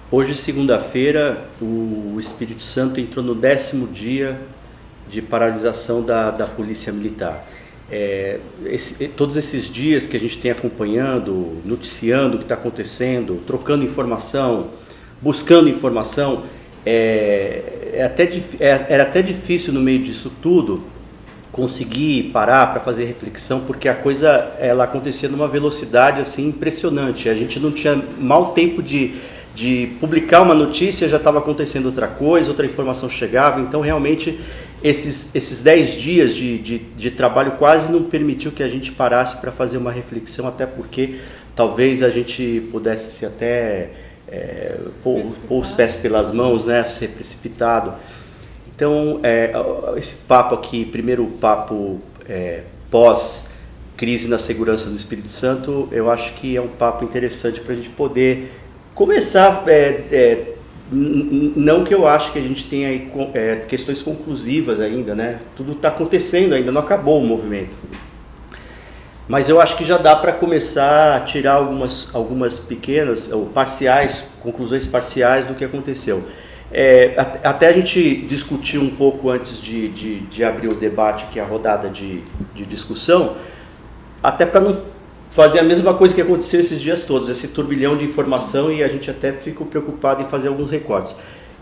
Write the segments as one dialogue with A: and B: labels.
A: Hoje, segunda-feira, o Espírito Santo entrou no 10º dia de paralisação da Polícia Militar. Todos esses dias que a gente tem acompanhando, noticiando o que está acontecendo, trocando informação, buscando informação, era até difícil no meio disso tudo conseguir parar para fazer reflexão, porque a coisa ela acontecia numa velocidade assim impressionante. A gente não tinha mal tempo de publicar uma notícia, já estava acontecendo outra coisa, outra informação chegava. Então realmente esses 10 dias de trabalho quase não permitiu que a gente parasse para fazer uma reflexão, até porque talvez a gente pudesse se até pôr os pés pelas mãos, né, ser precipitado. Então, esse papo aqui, primeiro papo pós-crise na segurança do Espírito Santo, eu acho que é um papo interessante para a gente poder começar, não que eu acho que a gente tenha aí, questões conclusivas ainda, né? Tudo está acontecendo ainda, não acabou o movimento. Mas eu acho que já dá para começar a tirar algumas pequenas, ou parciais, conclusões parciais do que aconteceu. Até a gente discutiu um pouco antes de abrir o debate, que é a rodada de discussão, até para não fazer a mesma coisa que aconteceu esses dias todos, esse turbilhão de informação, e a gente até fica preocupado em fazer alguns recortes.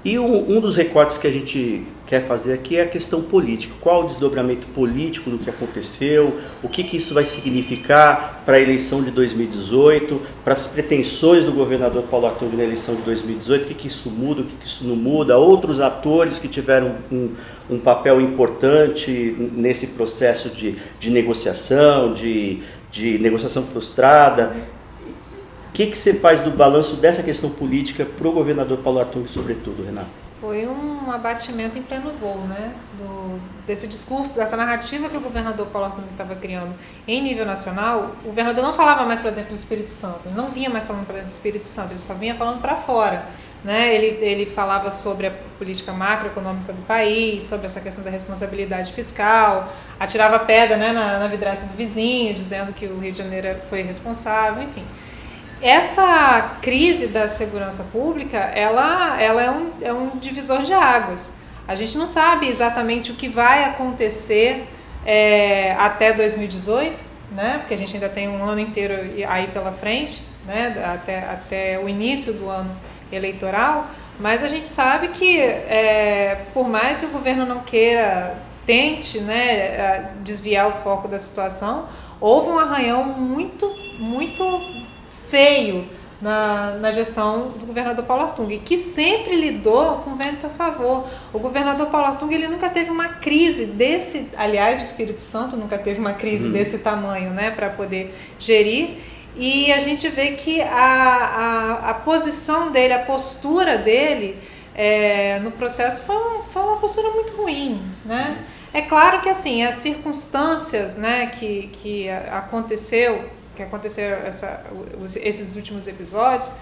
A: E um dos recortes que a gente quer fazer aqui é a questão política. Qual o desdobramento político do que aconteceu, o que isso vai significar para a eleição de 2018, para as pretensões do governador Paulo Artung na eleição de 2018, o que isso muda, o que isso não muda, outros atores que tiveram um papel importante nesse processo de negociação, de negociação frustrada. O que você faz do balanço dessa questão política para o governador Paulo Artung, sobretudo, Renata?
B: Foi um abatimento em pleno voo, né? Desse discurso, dessa narrativa que o governador Paulo Artung estava criando em nível nacional. O governador não falava mais para dentro do Espírito Santo, ele não vinha mais falando para dentro do Espírito Santo, ele só vinha falando para fora. Né? Ele falava sobre a política macroeconômica do país, sobre essa questão da responsabilidade fiscal, atirava pedra, né, na vidraça do vizinho, dizendo que o Rio de Janeiro foi responsável, enfim. Essa crise da segurança pública, ela é um divisor de águas. A gente não sabe exatamente o que vai acontecer até 2018, né? Porque a gente ainda tem um ano inteiro aí pela frente, né? Até o início do ano eleitoral, mas a gente sabe que, por mais que o governo não tente, né, desviar o foco da situação, houve um arranhão muito, muito feio na gestão do governador Paulo Artung, que sempre lidou com vento a favor. O governador Paulo Artung, ele nunca teve uma crise desse, aliás, o Espírito Santo nunca teve uma crise desse tamanho, né, para poder gerir, e a gente vê que a posição dele, a postura dele no processo foi uma postura muito ruim, né? É claro que assim, as circunstâncias, né, que aconteceram esses últimos episódios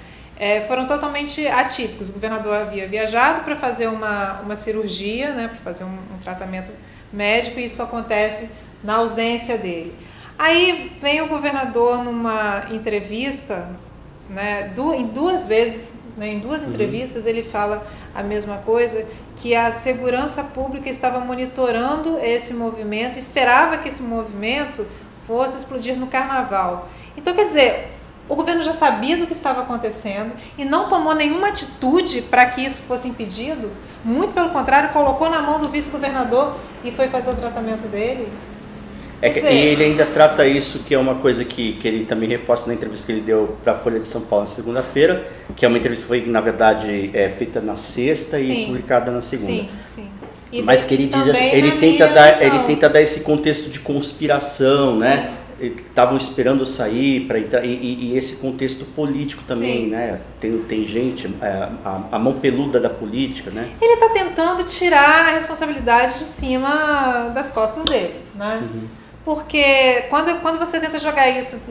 B: foram totalmente atípicos. O governador havia viajado para fazer uma cirurgia, né, para fazer um tratamento médico, e isso acontece na ausência dele. Aí vem o governador numa entrevista, né, em duas vezes, né, em duas entrevistas, ele fala a mesma coisa, que a segurança pública estava monitorando esse movimento, esperava que esse movimento fosse explodir no carnaval. Então, quer dizer, o governo já sabia do que estava acontecendo e não tomou nenhuma atitude para que isso fosse impedido. Muito pelo contrário, colocou na mão do vice-governador e foi fazer o tratamento dele.
A: E ele ainda trata isso, que é uma coisa que ele também reforça na entrevista que ele deu para a Folha de São Paulo na segunda-feira, que é uma entrevista que foi, na verdade, feita na sexta e publicada na segunda. Sim. Mas que ele diz assim, ele tenta dar esse contexto de conspiração, né? Estavam esperando sair para entrar, e esse contexto político também, né? Tem gente, a mão peluda da política, né?
B: Ele está tentando tirar a responsabilidade de cima das costas dele, né? Porque quando você tenta jogar isso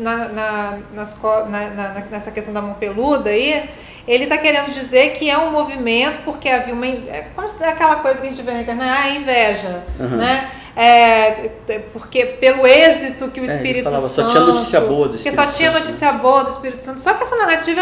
B: nessa questão da mão peluda aí, ele está querendo dizer que é um movimento porque havia uma... É aquela coisa que a gente vê na internet, inveja, né? Porque pelo êxito que o Espírito Santo...
A: Só tinha notícia boa do Espírito Santo.
B: Só tinha notícia boa do Espírito Santo. Só que essa narrativa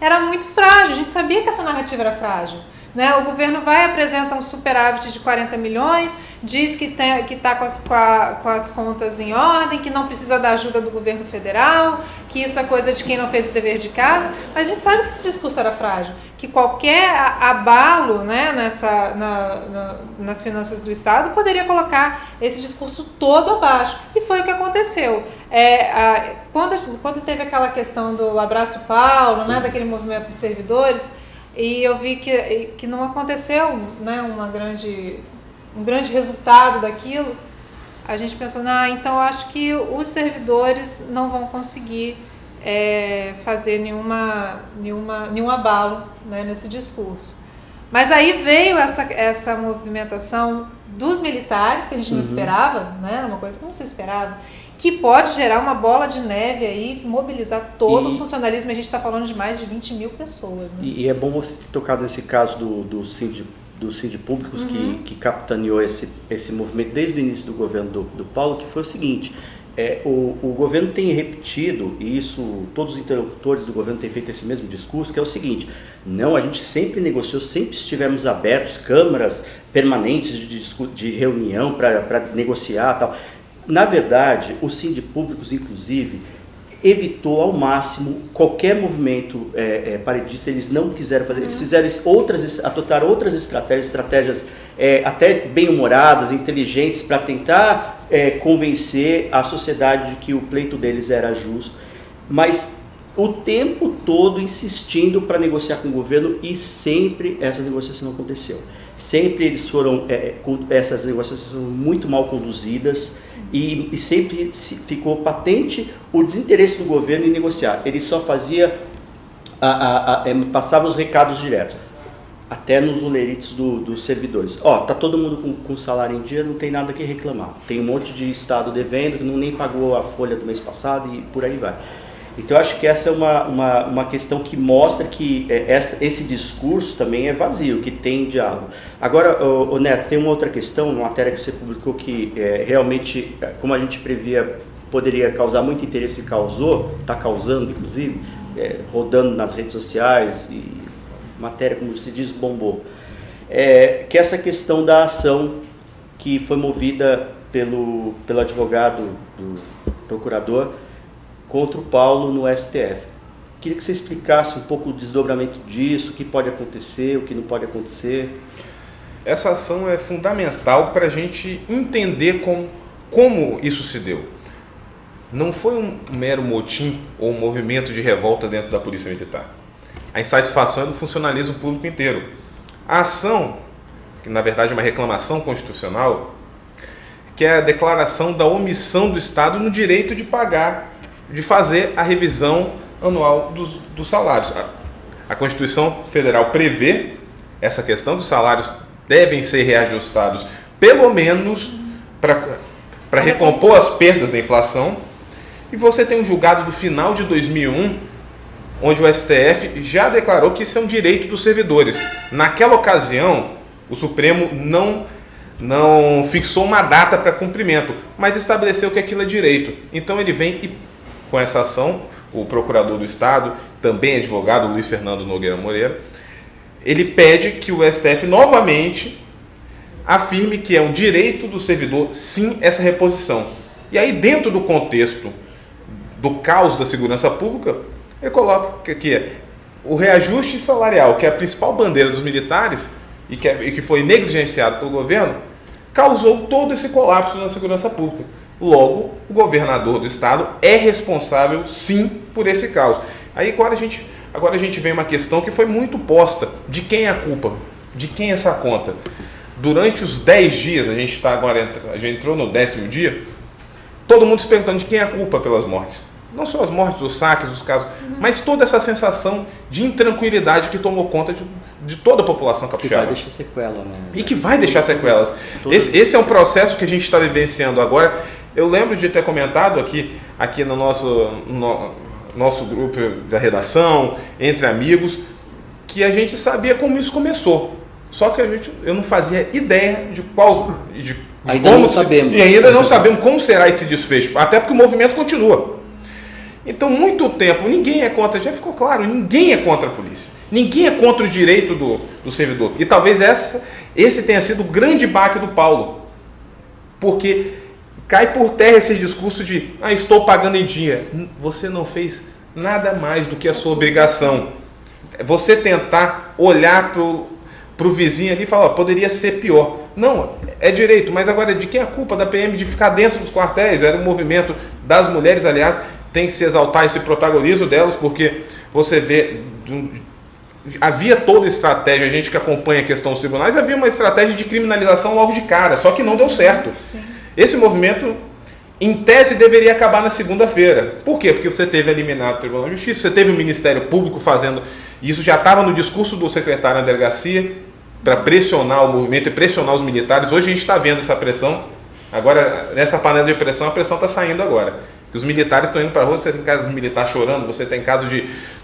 B: era muito frágil. A gente sabia que essa narrativa era frágil. Né? O governo vai apresentar um superávit de 40 milhões, diz que está com as contas em ordem, que não precisa da ajuda do governo federal, que isso é coisa de quem não fez o dever de casa, mas a gente sabe que esse discurso era frágil, que qualquer abalo, né, nas finanças do Estado poderia colocar esse discurso todo abaixo, e foi o que aconteceu. Quando teve aquela questão do Abraço Paulo, né, daquele movimento dos servidores, e eu vi que não aconteceu, né, um grande resultado daquilo, a gente pensou, então eu acho que os servidores não vão conseguir fazer nenhum abalo, né, nesse discurso. Mas aí veio essa movimentação dos militares, que a gente não esperava, né, uma coisa que não se esperava, que pode gerar uma bola de neve aí, mobilizar todo o funcionalismo. A gente está falando de mais de 20 mil pessoas. Né?
A: E é bom você ter tocado nesse caso dos sindipúblicos que capitaneou esse movimento desde o início do governo do Paulo, que foi o seguinte, o governo tem repetido, e isso todos os interlocutores do governo têm feito esse mesmo discurso, que é o seguinte, não, a gente sempre negociou, sempre estivemos abertos, câmaras permanentes de reunião para negociar e tal. Na verdade, os sindipúblicos, inclusive, evitou ao máximo qualquer movimento paredista, eles não quiseram fazer, eles fizeram adotaram outras estratégias até bem-humoradas, inteligentes, para tentar convencer a sociedade de que o pleito deles era justo, mas o tempo todo insistindo para negociar com o governo, e sempre essa negociação não aconteceu. Sempre eles foram, essas negociações foram muito mal conduzidas, e sempre ficou patente o desinteresse do governo em negociar. Ele só fazia, passava os recados diretos, até nos olerites dos servidores. Tá todo mundo com salário em dia, não tem nada que reclamar. Tem um monte de estado devendo, que nem pagou a folha do mês passado, e por aí vai. Então eu acho que essa é uma questão que mostra que esse discurso também é vazio, que tem diálogo. Agora, Neto, tem uma outra questão, uma matéria que você publicou que realmente, como a gente previa, poderia causar muito interesse, causou, está causando inclusive, rodando nas redes sociais, e matéria, como se diz, bombou. Que é essa questão da ação que foi movida pelo advogado do procurador contra o Paulo no STF. Queria que você explicasse um pouco o desdobramento disso, o que pode acontecer, o que não pode acontecer.
C: Essa ação é fundamental para a gente entender como isso se deu. Não foi um mero motim ou um movimento de revolta dentro da Polícia Militar. A insatisfação é do funcionalismo público inteiro. A ação, que na verdade é uma reclamação constitucional, que é a declaração da omissão do Estado no direito de fazer a revisão anual dos salários. A Constituição Federal prevê essa questão, que os salários devem ser reajustados pelo menos para recompor as perdas da inflação. E você tem um julgado do final de 2001, onde o STF já declarou que isso é um direito dos servidores. Naquela ocasião, o Supremo não fixou uma data para cumprimento, mas estabeleceu que aquilo é direito. Então ele vem e, com essa ação, o procurador do Estado, também advogado, Luiz Fernando Nogueira Moreira, ele pede que o STF novamente afirme que é um direito do servidor, sim, essa reposição. E aí, dentro do contexto do caos da segurança pública, ele coloca que o reajuste salarial, que é a principal bandeira dos militares e que foi negligenciado pelo governo, causou todo esse colapso na segurança pública. Logo, o governador do estado é responsável, sim, por esse caos. Aí agora a gente vem uma questão que foi muito posta. De quem é a culpa? De quem é essa conta? Durante os 10 dias, a gente entrou no 10º dia, todo mundo se perguntando de quem é a culpa pelas mortes. Não só as mortes, os saques, os casos, mas toda essa sensação de intranquilidade que tomou conta de toda a população capixaba.
A: Que vai deixar sequela, né?
C: E que vai deixar sequelas. Esse é um processo que a gente está vivenciando agora. Eu lembro de ter comentado aqui no nosso grupo da redação, entre amigos, que a gente sabia como isso começou. Só que eu não fazia ideia de
A: ainda não sabemos.
C: E ainda não sabemos como será esse desfecho, até porque o movimento continua. Então, muito tempo, ninguém é contra, já ficou claro, ninguém é contra a polícia. Ninguém é contra o direito do servidor. E talvez esse tenha sido o grande baque do Paulo. Porque cai por terra esse discurso de estou pagando em dia. Você não fez nada mais do que a sua obrigação. Você tentar olhar para o vizinho ali e falar, poderia ser pior. Não, é direito, mas agora de quem é a culpa da PM de ficar dentro dos quartéis? Era um movimento das mulheres, aliás, tem que se exaltar esse protagonismo delas, porque você vê, havia toda estratégia, a gente que acompanha a questão dos tribunais, havia uma estratégia de criminalização logo de cara, só que não deu certo.
B: Sim.
C: Esse movimento, em tese, deveria acabar na segunda-feira. Por quê? Porque você teve eliminado o Tribunal de Justiça, você teve o Ministério Público fazendo, e isso já estava no discurso do secretário na delegacia, para pressionar o movimento e pressionar os militares. Hoje a gente está vendo essa pressão, agora nessa panela de pressão, a pressão está saindo agora. Os militares estão indo para a rua, você tem caso de militar chorando, você tem caso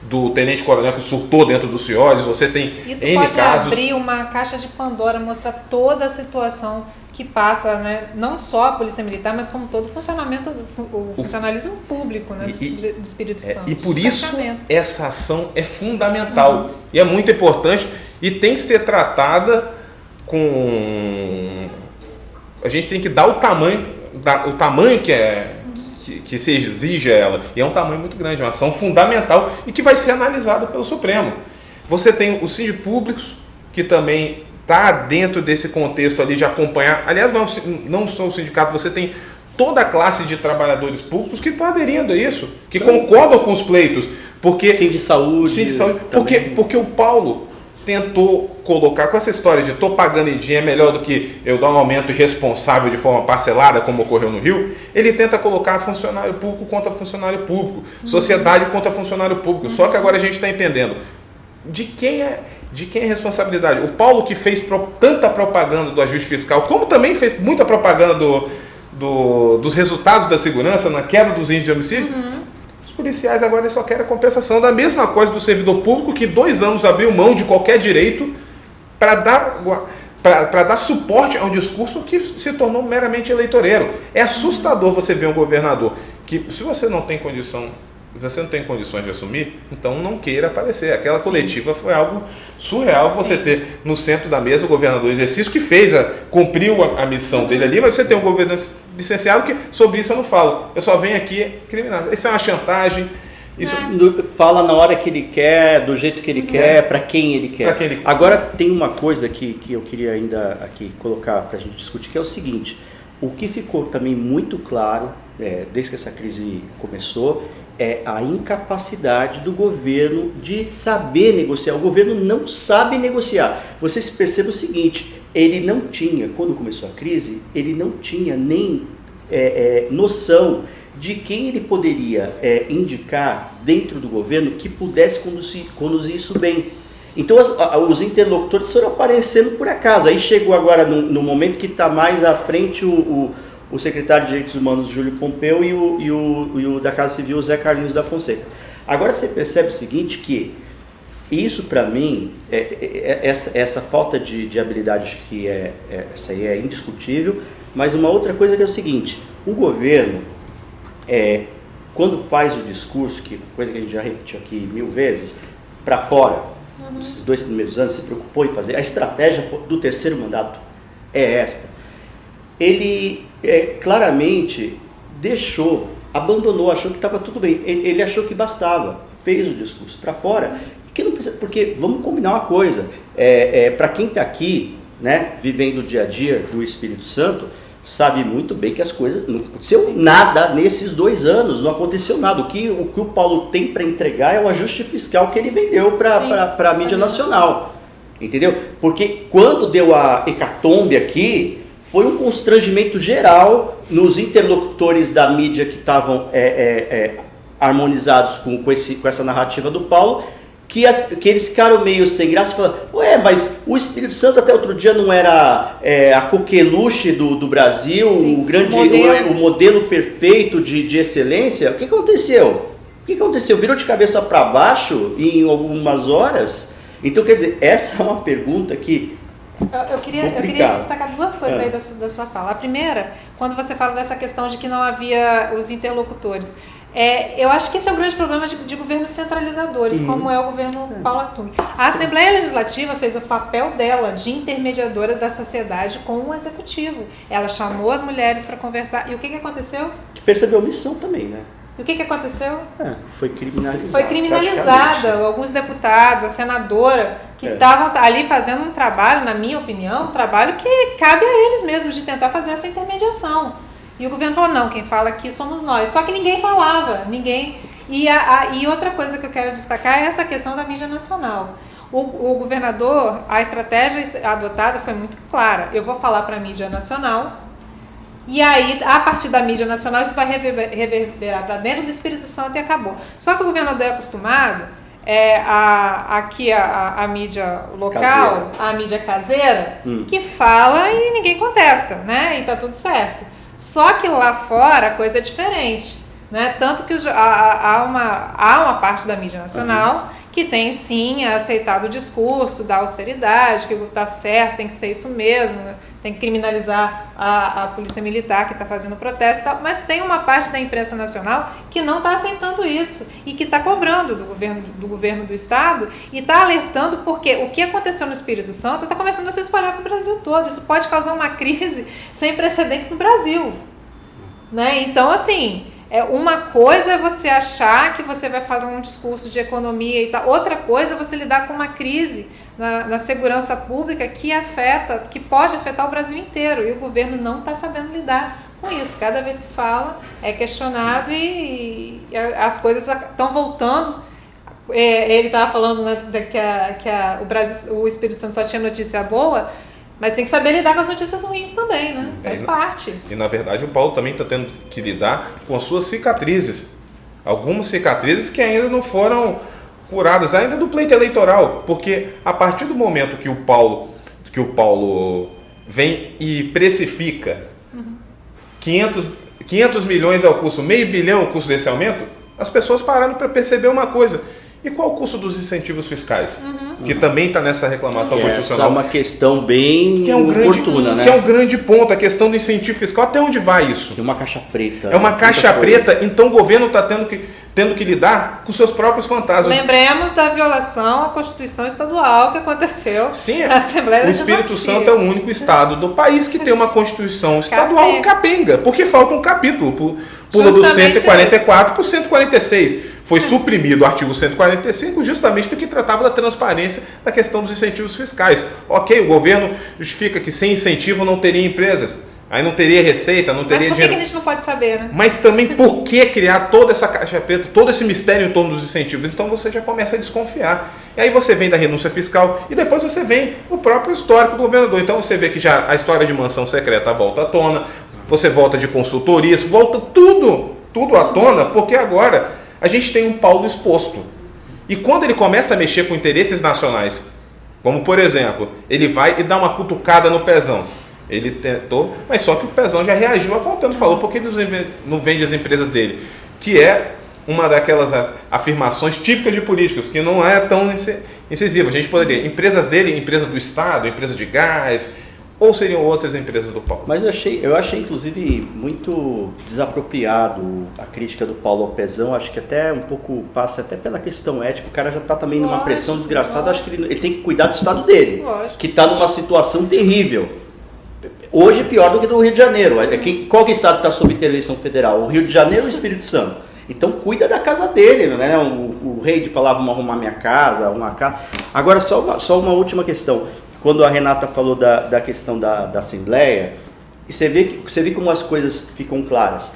C: do tenente-coronel que surtou dentro dos CIOs, você tem
B: isso
C: N
B: pode
C: casos.
B: abrir uma caixa de Pandora, mostrar toda a situação que passa, né? Não só a Polícia Militar, mas como todo o funcionamento, o funcionalismo público, né? do Espírito Santo.
C: E por isso essa ação é fundamental e é muito importante e tem que ser tratada com... A gente tem que dar o tamanho que se exige a ela. E é um tamanho muito grande, é uma ação fundamental e que vai ser analisada pelo Supremo. Você tem os síndicos públicos, que também está dentro desse contexto ali de acompanhar. Aliás, não só o sindicato, você tem toda a classe de trabalhadores públicos que estão aderindo a isso, que concordam com os pleitos. Porque,
A: Sim de saúde.
C: Porque o Paulo tentou colocar com essa história de estou pagando em dia é melhor do que eu dar um aumento irresponsável de forma parcelada, como ocorreu no Rio. Ele tenta colocar funcionário público contra funcionário público, sociedade contra funcionário público. Só que agora a gente está entendendo de quem é a responsabilidade. O Paulo, que fez tanta propaganda do ajuste fiscal, como também fez muita propaganda dos resultados da segurança na queda dos índices de homicídio. Os policiais agora só querem a compensação da mesma coisa do servidor público que 2 anos abriu mão de qualquer direito para dar suporte a um discurso que se tornou meramente eleitoreiro. É assustador você ver um governador que, se você não tem condições de assumir, então não queira aparecer. Aquela coletiva foi algo surreal. Você ter no centro da mesa o governador do exercício que cumpriu a missão dele ali, mas você tem um governador licenciado que sobre isso eu não falo. Eu só venho aqui criminal. Isso é uma chantagem. Isso...
A: Fala na hora que ele quer, do jeito que ele quer, para quem ele quer. Agora tem uma coisa que eu queria ainda aqui colocar para a gente discutir, que é o seguinte: o que ficou também muito claro, desde que essa crise começou, é a incapacidade do governo de saber negociar. O governo não sabe negociar. Vocês percebem o seguinte: ele não tinha, quando começou a crise, ele não tinha nem noção de quem ele poderia indicar dentro do governo que pudesse conduzir isso bem. Então os interlocutores foram aparecendo por acaso. Aí chegou agora no momento que está mais à frente o secretário de Direitos Humanos, Júlio Pompeu, e o da Casa Civil, Zé Carlinhos da Fonseca. Agora você percebe o seguinte, que isso para mim, essa falta de habilidade, que essa aí é indiscutível, mas uma outra coisa que é o seguinte: o governo, quando faz o discurso, que coisa que a gente já repetiu aqui 1000 vezes, para fora, nesses 2 primeiros anos, se preocupou em fazer, a estratégia do terceiro mandato é esta. Ele claramente abandonou, achou que estava tudo bem. Ele achou que bastava, fez o discurso para fora, que não precisa, porque vamos combinar uma coisa, para quem está aqui, né, vivendo o dia a dia do Espírito Santo, sabe muito bem que as coisas, não aconteceu nada nesses 2 anos, não aconteceu nada. O que o Paulo tem para entregar é o ajuste fiscal que ele vendeu para a mídia nacional, entendeu? Porque quando deu a hecatombe aqui, foi um constrangimento geral nos interlocutores da mídia que estavam harmonizados com essa narrativa do Paulo, que eles ficaram meio sem graça, falando: mas o Espírito Santo até outro dia não era a coqueluche do Brasil, sim, o modelo perfeito de excelência? O que aconteceu? Virou de cabeça para baixo em algumas horas? Então, quer dizer, essa é uma pergunta que...
B: Eu queria destacar 2 coisas aí da sua fala. A primeira, quando você fala dessa questão de que não havia os interlocutores. Eu acho que esse é o grande problema de governos centralizadores, como é o governo Paulo Artung. A Assembleia Legislativa fez o papel dela de intermediadora da sociedade com o Executivo. Ela chamou as mulheres para conversar. E o que aconteceu?
A: Que percebeu omissão também, né?
B: E o que aconteceu?
A: Foi criminalizada.
B: Foi criminalizada. Alguns deputados, a senadora, que estavam ali fazendo um trabalho, na minha opinião, um trabalho que cabe a eles mesmos de tentar fazer essa intermediação. E o governo falou, não, quem fala aqui somos nós. Só que ninguém falava, ninguém... E outra coisa que eu quero destacar é essa questão da mídia nacional. O governador, a estratégia adotada foi muito clara. Eu vou falar para a mídia nacional, e aí, a partir da mídia nacional, isso vai reverberar para dentro do Espírito Santo e acabou. Só que o governador é acostumado, aqui a mídia local, caseira. A mídia caseira, que fala e ninguém contesta, né? E tá tudo certo. Só que lá fora a coisa é diferente, né? Tanto que há uma parte da mídia nacional que tem sim aceitado o discurso da austeridade, que está certo, tem que ser isso mesmo, né? Tem que criminalizar a polícia militar que está fazendo protesto e tal, mas tem uma parte da imprensa nacional que não está aceitando isso e que está cobrando do governo do estado e está alertando porque o que aconteceu no Espírito Santo está começando a se espalhar para o Brasil todo. Isso pode causar uma crise sem precedentes no Brasil, né? Então, assim, uma coisa é você achar que você vai fazer um discurso de economia e tal, outra coisa é você lidar com uma crise na segurança pública que pode afetar o Brasil inteiro, e o governo não está sabendo lidar com isso. Cada vez que fala, é questionado e as coisas estão voltando. Ele estava falando, né, que o Espírito Santo só tinha notícia boa, mas tem que saber lidar com as notícias ruins também, né? Faz parte.
C: E na verdade o Paulo também está tendo que lidar com as suas cicatrizes. Algumas cicatrizes que ainda não foram curadas, ainda do pleito eleitoral. Porque a partir do momento que o Paulo vem e precifica 500 milhões é o custo, meio bilhão é o custo desse aumento, as pessoas pararam para perceber uma coisa. E qual o custo dos incentivos fiscais? Que também está nessa reclamação constitucional.
A: Essa é uma questão bem oportuna, né?
C: Que é um grande ponto, a questão do incentivo fiscal. Até onde vai isso?
A: É uma caixa preta.
C: É uma caixa preta, então o governo está tendo que lidar com seus próprios fantasmas.
B: Lembremos da violação à Constituição Estadual que aconteceu na Assembleia Legislativa.
C: O Espírito Santo é o único estado do país que tem uma Constituição Estadual capenga, porque falta um capítulo. Pula do 144 para o 146. Foi suprimido o artigo 145 justamente porque tratava da transparência da questão dos incentivos fiscais. Ok, o governo justifica que sem incentivo não teria empresas, aí não teria receita, não teria dinheiro.
B: Mas por que a gente não pode saber, né?
C: Mas também por que criar toda essa caixa preta, todo esse mistério em torno dos incentivos? Então você já começa a desconfiar. E aí você vem da renúncia fiscal e depois você vem o próprio histórico do governador. Então você vê que já a história de mansão secreta volta à tona, você volta de consultorias, volta tudo à tona, porque agora a gente tem um Paulo exposto. E quando ele começa a mexer com interesses nacionais, como por exemplo, ele vai e dá uma cutucada no Pezão. Ele tentou, mas só que o Pezão já reagiu apontando, falou porque ele não vende as empresas dele, que é uma daquelas afirmações típicas de políticos, que não é tão incisiva. A gente poderia, empresas dele, empresa do Estado, empresa de gás, ou seriam outras empresas do Paulo?
A: Mas eu achei inclusive muito desapropriado a crítica do Paulo ao Pezão. Acho que até um pouco passa até pela questão ética. O cara já está também numa pressão desgraçada. Acho que ele tem que cuidar do estado dele, que está numa situação terrível. Hoje pior do que do Rio de Janeiro. Qual que estado está sob intervenção federal? O Rio de Janeiro ou o Espírito Santo? Então cuida da casa dele, né? O rei falava, vamos arrumar minha casa, arrumar a casa. Agora só uma última questão. Quando a Renata falou da questão da Assembleia, e você vê como as coisas ficam claras.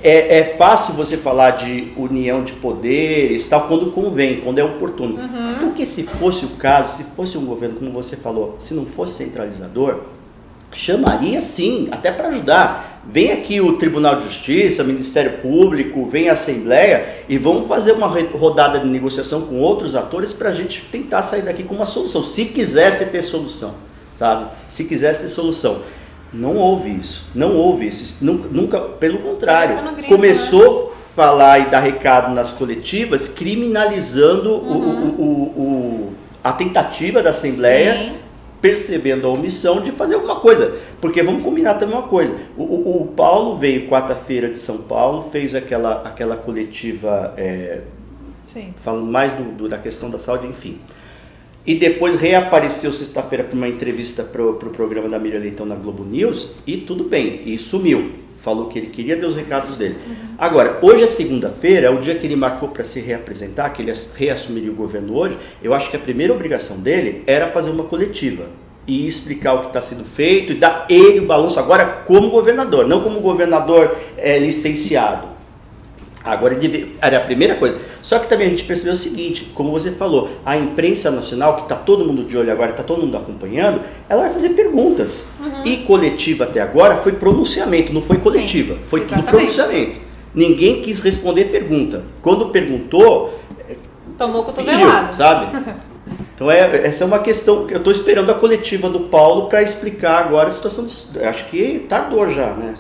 A: É fácil você falar de união de poderes, tal, quando convém, quando é oportuno. Porque se fosse o caso, se fosse um governo, como você falou, se não fosse centralizador, chamaria sim, até para ajudar. Vem aqui o Tribunal de Justiça, o Ministério Público, vem a Assembleia e vamos fazer uma rodada de negociação com outros atores para a gente tentar sair daqui com uma solução. Se quisesse ter solução, sabe? Se quisesse ter solução. Não houve isso. Não houve isso. Nunca, pelo contrário. Começou a falar e dar recado nas coletivas, criminalizando a tentativa da Assembleia, percebendo a omissão de fazer alguma coisa. Porque vamos combinar também uma coisa, o Paulo veio quarta-feira de São Paulo, fez aquela coletiva, falando mais da questão da saúde, enfim. E depois reapareceu sexta-feira para uma entrevista para o programa da Miriam Leitão na Globo News, e tudo bem, e sumiu. Falou que ele queria, deu os recados dele. Agora, hoje é segunda-feira, é o dia que ele marcou para se reapresentar, que ele reassumiria o governo hoje. Eu acho que a primeira obrigação dele era fazer uma coletiva e explicar o que está sendo feito e dar ele o balanço agora como governador, não como governador licenciado. Agora era a primeira coisa. Só que também a gente percebeu o seguinte, como você falou, a imprensa nacional, que está todo mundo de olho agora, está todo mundo acompanhando, ela vai fazer perguntas. E coletiva até agora foi pronunciamento, não foi coletiva.
B: Sim,
A: foi
B: exatamente.
A: tudo pronunciamento. Ninguém quis responder pergunta. Quando perguntou,
B: tomou
A: fingiu,
B: cotovelado,
A: sabe? Então essa é uma questão que eu estou esperando a coletiva do Paulo para explicar agora a situação. Acho que tardou já, né?